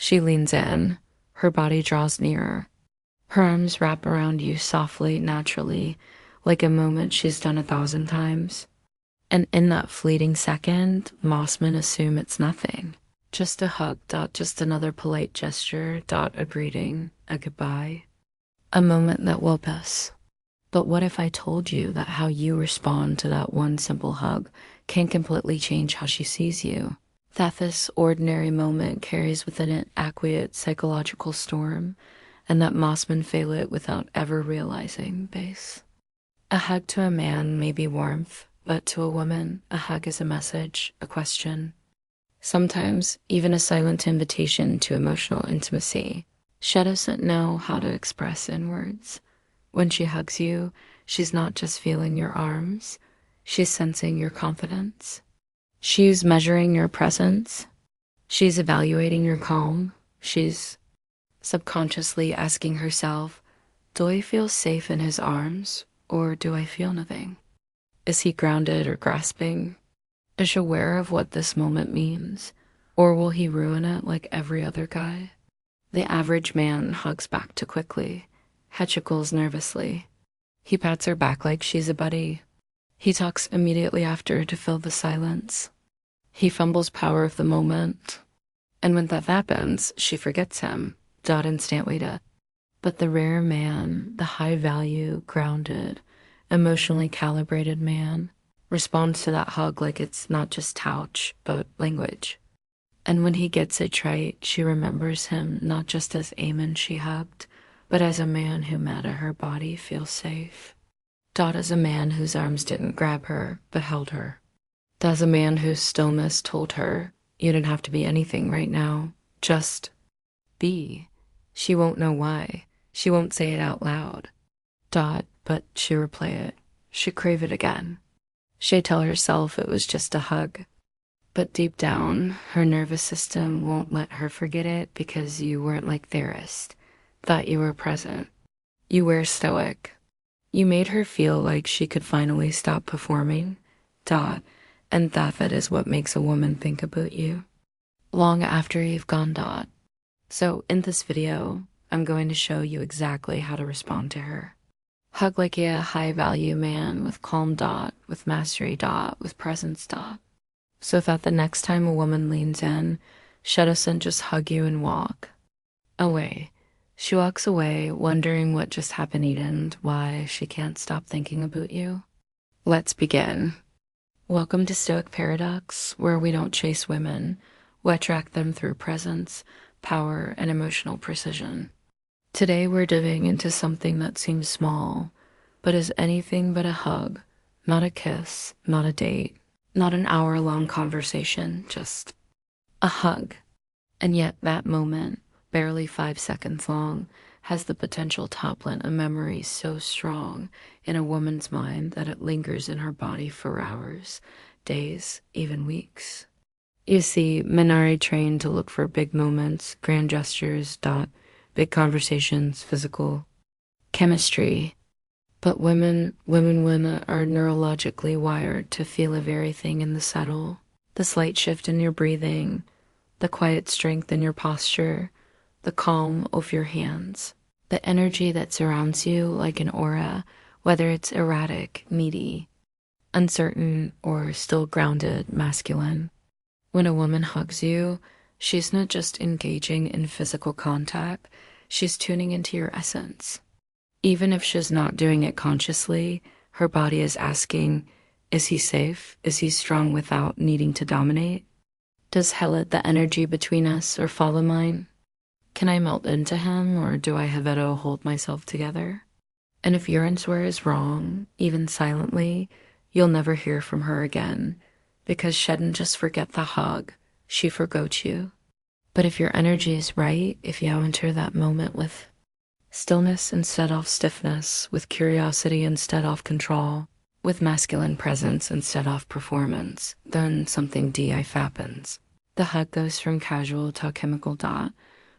She leans in, her body draws nearer. Her arms wrap around you softly, naturally, like a moment she's done 1,000 times. And in that fleeting second, Mossmen assume it's nothing. Just a hug, just another polite gesture, a greeting, a goodbye. A moment that will pass. But what if I told you that how you respond to that one simple hug can completely change how she sees you? That this ordinary moment carries within it acquiescent psychological storm, and that Mossmen feel it without ever realizing base. A hug to a man may be warmth, but to a woman, a hug is a message, a question. Sometimes even a silent invitation to emotional intimacy. She doesn't know how to express in words. When she hugs you, she's not just feeling your arms, she's sensing your confidence. She's measuring your presence. She's evaluating your calm. She's subconsciously asking herself, do I feel safe in his arms, or do I feel nothing? Is he grounded or grasping? Is she aware of what this moment means, or will he ruin it like every other guy? The average man hugs back too quickly, hechuckles nervously. He pats her back like she's a buddy. He talks immediately after to fill the silence. He fumbles power of the moment. And when that happens, she forgets him, instantly. But the rare man, the high-value, grounded, emotionally calibrated man, responds to that hug like it's not just touch, but language. And when he gets it right, she remembers him not just as Eamon she hugged, but as a man who made her body feel safe. As a man whose arms didn't grab her, but held her. As a man whose stillness told her, you didn't have to be anything right now, just be. She won't know why. She won't say it out loud. But she replay it. She crave it again. She'd tell herself it was just a hug. But deep down, her nervous system won't let her forget it because you weren't like theorist. Thought you were present. You were stoic. You made her feel like she could finally stop performing. And that is what makes a woman think about you. Long after you've gone. So in this video, I'm going to show you exactly how to respond to her. Hug like a high-value man with calm. With mastery. With presence. So that the next time a woman leans in, she doesn't just hug you and walk away. She walks away wondering what just happened and why she can't stop thinking about you. Let's begin. Welcome to Stoic Paradox, where we don't chase women, we attract them through presence, power, and emotional precision. Today we're diving into something that seems small, but is anything but a hug, not a kiss, not a date, not an hour-long conversation, just a hug. And yet that moment, barely 5 seconds long, has the potential to plant a memory so strong in a woman's mind that it lingers in her body for hours, days, even weeks. You see, men are trained to look for big moments, grand gestures, big conversations, physical chemistry. But women are neurologically wired to feel a very thing in the subtle, the slight shift in your breathing, the quiet strength in your posture, the calm of your hands, the energy that surrounds you like an aura, whether it's erratic, needy, uncertain, or still grounded, masculine. When a woman hugs you, she's not just engaging in physical contact, she's tuning into your essence. Even if she's not doing it consciously, her body is asking, is he safe? Is he strong without needing to dominate? Does he let the energy between us or follow mine? Can I melt into him, or do I have to hold myself together? And if your answer is wrong, even silently, you'll never hear from her again, because she didn't just forget the hug, she forgot you. But if your energy is right, if you enter that moment with stillness instead of stiffness, with curiosity instead of control, with masculine presence instead of performance, then something deep happens. The hug goes from casual to chemical.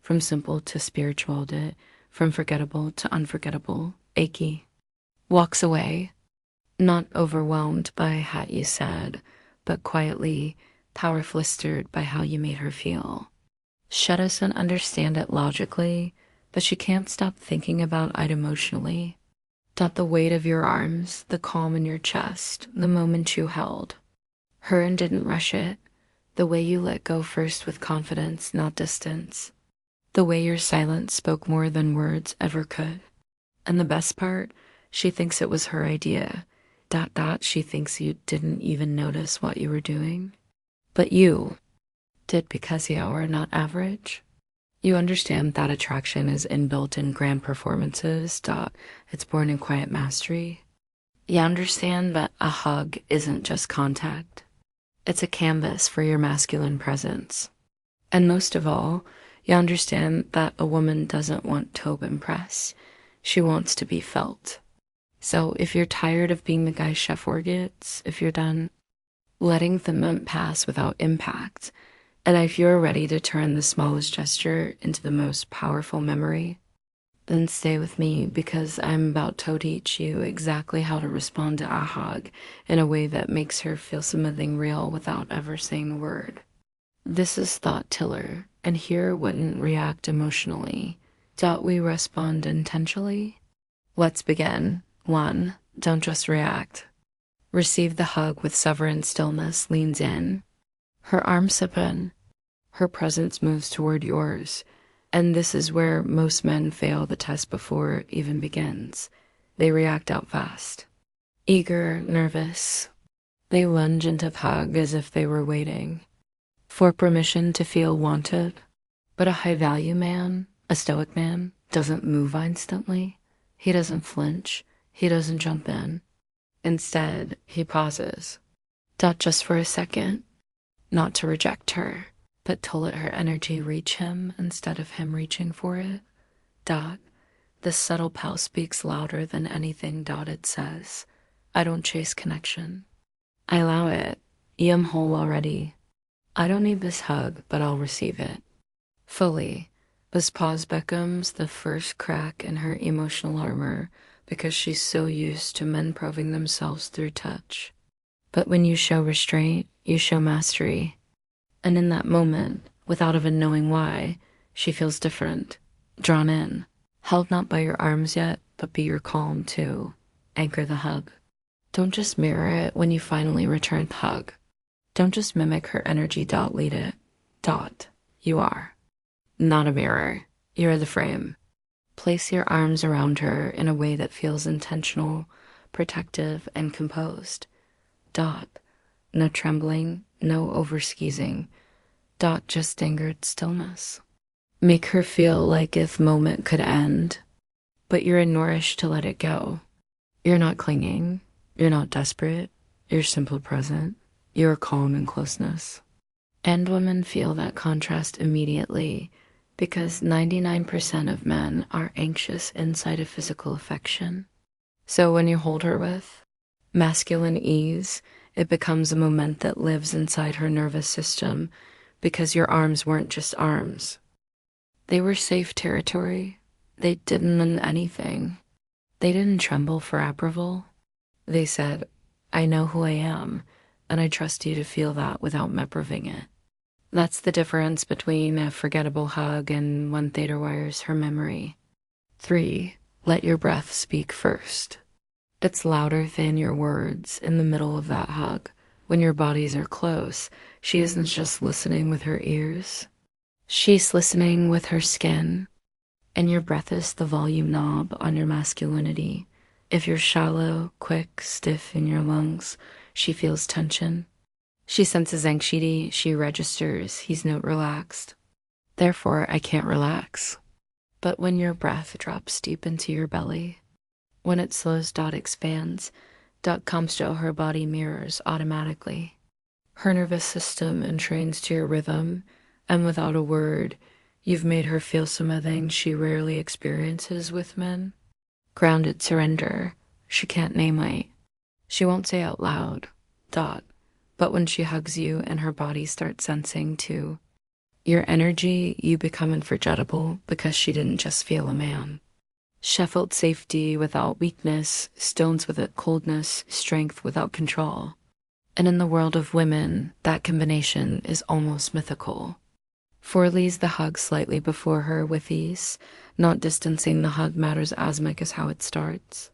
From simple to spiritual, from forgettable to unforgettable, achy. Walks away, not overwhelmed by how you said, but quietly, power flistered by how you made her feel. She doesn't understand it logically, but she can't stop thinking about it emotionally. The weight of your arms, the calm in your chest, the moment you held her and didn't rush it, the way you let go first with confidence, not distance, the way your silence spoke more than words ever could. And the best part, she thinks it was her idea. She thinks you didn't even notice what you were doing. But you did because you are not average. You understand that attraction is inbuilt in grand performances. It's born in quiet mastery. You understand that a hug isn't just contact. It's a canvas for your masculine presence. And most of all, you understand that a woman doesn't want to impress. She wants to be felt. So if you're tired of being the guy chef forgets, if you're done letting the moment pass without impact, and if you're ready to turn the smallest gesture into the most powerful memory, then stay with me because I'm about to teach you exactly how to respond to a hug in a way that makes her feel something real without ever saying a word. This is thought tiller, and here wouldn't react emotionally. We respond intentionally? Let's begin. 1. Don't just react. Receive the hug with sovereign stillness, leans in. Her arms open. Her presence moves toward yours. And this is where most men fail the test before it even begins. They react out fast. Eager, nervous. They lunge into the hug as if they were waiting for permission to feel wanted. But a high-value man, a stoic man, doesn't move instantly. He doesn't flinch. He doesn't jump in. Instead, he pauses. Just for a second. Not to reject her, but to let her energy reach him instead of him reaching for it. This subtle pause speaks louder than anything it says. I don't chase connection. I allow it. I am whole already. I don't need this hug, but I'll receive it. Fully. This pause becomes the first crack in her emotional armor because she's so used to men proving themselves through touch. But when you show restraint, you show mastery. And in that moment, without even knowing why, she feels different, drawn in, held not by your arms yet, but be your calm too. Anchor the hug. Don't just mirror it when you finally return the hug. Don't just mimic her energy. Lead it. You are. Not a mirror. You're the frame. Place your arms around her in a way that feels intentional, protective, and composed. No trembling, no over-skeezing. Just anchored stillness. Make her feel like if moment could end, but you're nourished to let it go. You're not clinging. You're not desperate. You're simply present. You're calm in closeness. And women feel that contrast immediately because 99% of men are anxious inside of physical affection. So when you hold her with masculine ease, it becomes a moment that lives inside her nervous system because your arms weren't just arms. They were safe territory. They didn't mean anything. They didn't tremble for approval. They said, I know who I am, and I trust you to feel that without meproving it. That's the difference between a forgettable hug and one that wires her memory. 3. Let your breath speak first. It's louder than your words in the middle of that hug. When your bodies are close, she isn't just listening with her ears. She's listening with her skin. And your breath is the volume knob on your masculinity. If you're shallow, quick, stiff in your lungs, she feels tension. She senses anxiety, she registers, he's not relaxed. Therefore, I can't relax. But when your breath drops deep into your belly, when it slows, expands, comes to her body mirrors automatically. Her nervous system entrains to your rhythm, and without a word, you've made her feel something she rarely experiences with men. Grounded surrender. She can't name it. She won't say out loud. But when she hugs you and her body starts sensing too, your energy, you become unforgettable because she didn't just feel a man. She felt safety without weakness, stones without coldness, strength without control. And in the world of women, that combination is almost mythical. Forlees the hug slightly before her with ease. Not distancing the hug matters as much as how it starts.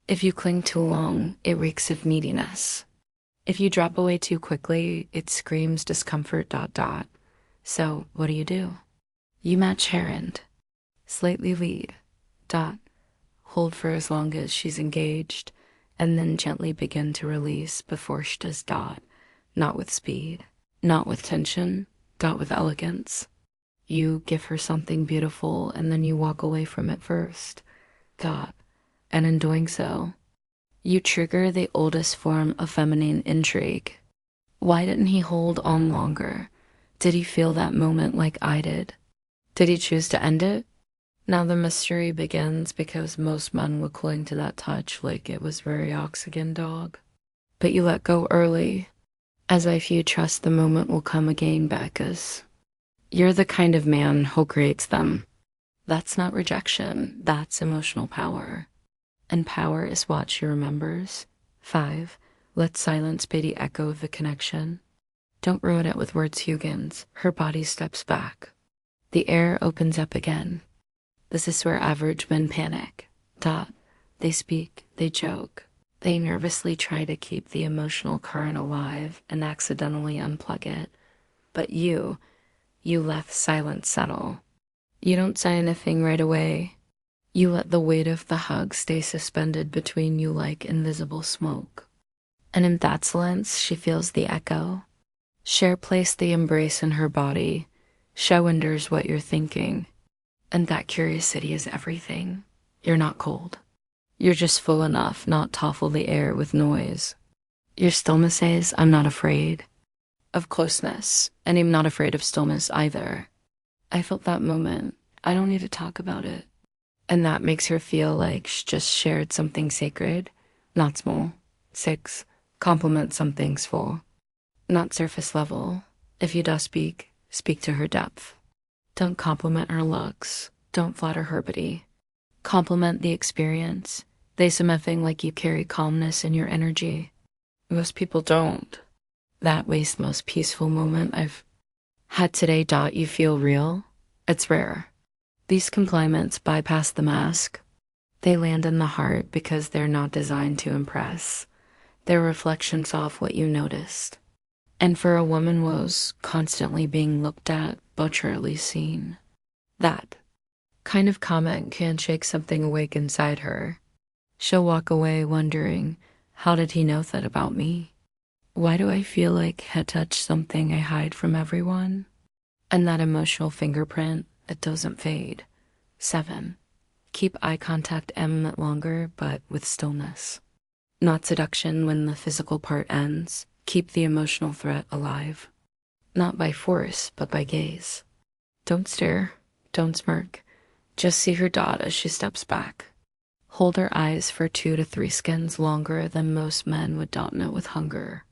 If you cling too long, it reeks of neediness. If you drop away too quickly, it screams discomfort. So, what do? You match Herond. Slightly lead. Hold for as long as she's engaged, and then gently begin to release before she does. Not with speed, not with tension, with elegance. You give her something beautiful, and then you walk away from it first. And in doing so, you trigger the oldest form of feminine intrigue. Why didn't he hold on longer? Did he feel that moment like I did? Did he choose to end it? Now the mystery begins because most men would cling to that touch like it was very oxygen dog. But you let go early, as if you trust the moment will come again back as. You're the kind of man who creates them. That's not rejection, that's emotional power. And power is what she remembers. 5. Let silence be the echo of the connection. Don't ruin it with words, Huggins. Her body steps back. The air opens up again. This is where average men panic. They speak, they joke. They nervously try to keep the emotional current alive and accidentally unplug it. But you let silence settle. You don't say anything right away. You let the weight of the hug stay suspended between you like invisible smoke. And in that silence, she feels the echo. Cher placed the embrace in her body. She wonders what you're thinking. And that curiosity is everything. You're not cold. You're just full enough not to topple the air with noise. Your stillness says, I'm not afraid of closeness, and I'm not afraid of stillness either. I felt that moment. I don't need to talk about it. And that makes her feel like she just shared something sacred, not small. 6. Compliment something's full, not surface level. If you do speak, speak to her depth. Don't compliment her looks. Don't flatter her beauty. Compliment the experience. They something like you carry calmness in your energy. Most people don't. That wastes the most peaceful moment I've had today. You feel real? It's rare. These compliments bypass the mask. They land in the heart because they're not designed to impress. They're reflections of what you noticed. And for a woman was constantly being looked at, but rarely seen. That kind of comment can shake something awake inside her. She'll walk away wondering, how did he know that about me? Why do I feel like I touched something I hide from everyone? And that emotional fingerprint, it doesn't fade. 7. Keep eye contact a minute longer, but with stillness. Not seduction when the physical part ends. Keep the emotional threat alive. Not by force, but by gaze. Don't stare. Don't smirk. Just see her as she steps back. Hold her eyes for 2 to 3 skins longer than most men would know with hunger.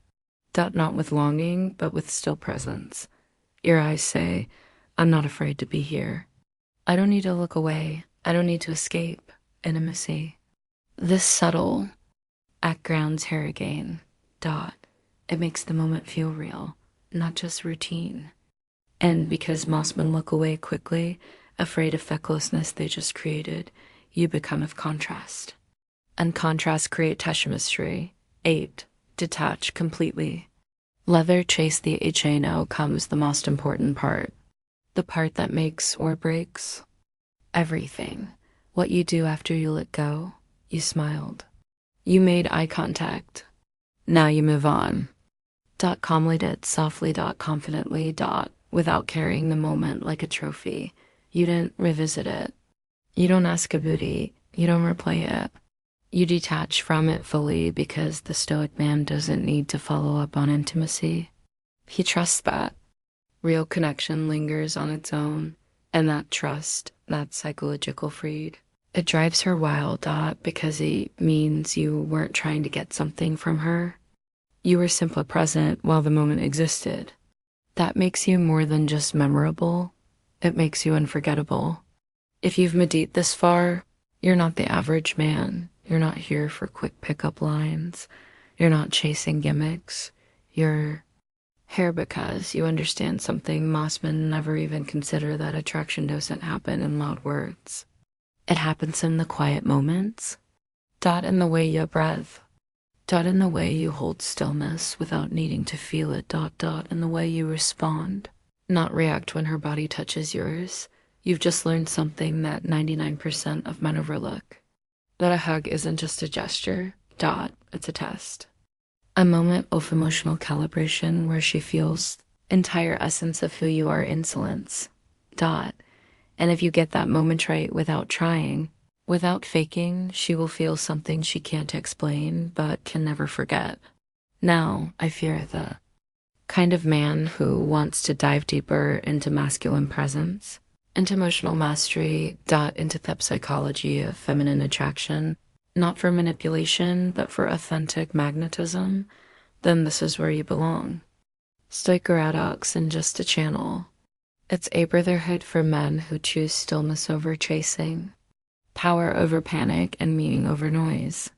Not with longing, but with still presence. Your eyes say, I'm not afraid to be here. I don't need to look away. I don't need to escape intimacy. This subtle act grounds her again. It makes the moment feel real, not just routine. And because most men look away quickly, afraid of that closeness they just created, you become of contrast. And contrast create chemistry. 8. Detach completely. Leather chase the HNO comes the most important part. The part that makes or breaks everything. What you do after you let go. You smiled. You made eye contact. Now you move on. Calmly, softly, confidently, without carrying the moment like a trophy. You didn't revisit it. You don't ask a booty. You don't replay it. You detach from it fully because the stoic man doesn't need to follow up on intimacy. He trusts that. Real connection lingers on its own, and that trust, that psychological freed, it drives her wild, because it means you weren't trying to get something from her. You were simply present while the moment existed. That makes you more than just memorable. It makes you unforgettable. If you've made it this far, you're not the average man. You're not here for quick pickup lines. You're not chasing gimmicks. You're Hair because you understand something most men never even consider, that attraction doesn't happen in loud words. It happens in the quiet moments. In the way you breathe. In the way you hold stillness without needing to feel it. In the way you respond, not react when her body touches yours. You've just learned something that 99% of men overlook. That a hug isn't just a gesture. It's a test. A moment of emotional calibration where she feels entire essence of who you are, insolence. And if you get that moment right without trying, without faking, she will feel something she can't explain but can never forget. Now, I fear the kind of man who wants to dive deeper into masculine presence, into emotional mastery, into the psychology of feminine attraction, not for manipulation, but for authentic magnetism, then this is where you belong. Stoicheradox and just a channel. It's a brotherhood for men who choose stillness over chasing, power over panic, and meaning over noise.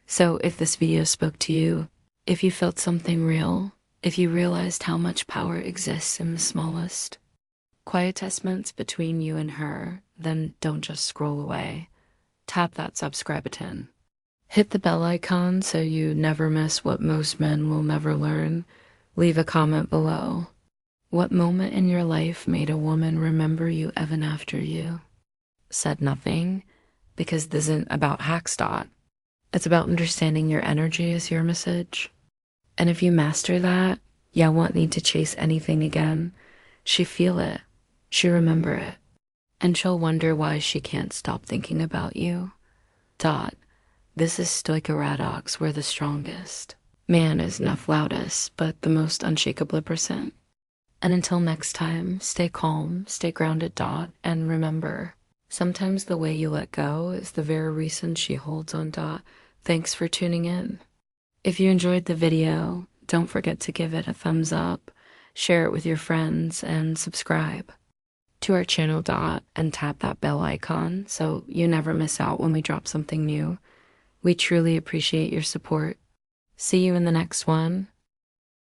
So if this video spoke to you, if you felt something real, if you realized how much power exists in the smallest quietestments between you and her, then don't just scroll away. Tap that subscribe button. Hit the bell icon so you never miss what most men will never learn. Leave a comment below. What moment in your life made a woman remember you even after you said nothing? Because this isn't about hacks. It's about understanding your energy as your message. And if you master that, you won't need to chase anything again. She feel it. She remember it. And she'll wonder why she can't stop thinking about you. This is Stoicheradox, we're the strongest. Man is enough loudest, but the most unshakable percent. And until next time, stay calm, stay grounded. And remember, sometimes the way you let go is the very reason she holds on. Thanks for tuning in. If you enjoyed the video, don't forget to give it a thumbs up, share it with your friends, and subscribe to our channel. And tap that bell icon so you never miss out when we drop something new. We truly appreciate your support. See you in the next one.